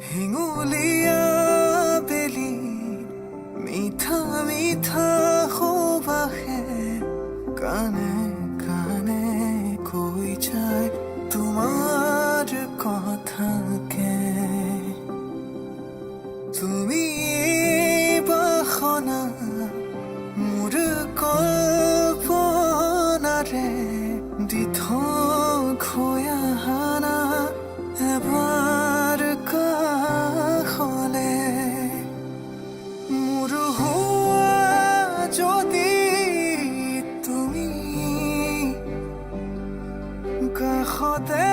हिंगोलिया बेली मीठा मीठा खुबा है काने काने कोई যায় তোমার কথাকে তুমি বাখনা মোর কল্পনারে দিথ খোয়া হানা এবার কাহলে মোর হুয়া যদি তুমি কাষতে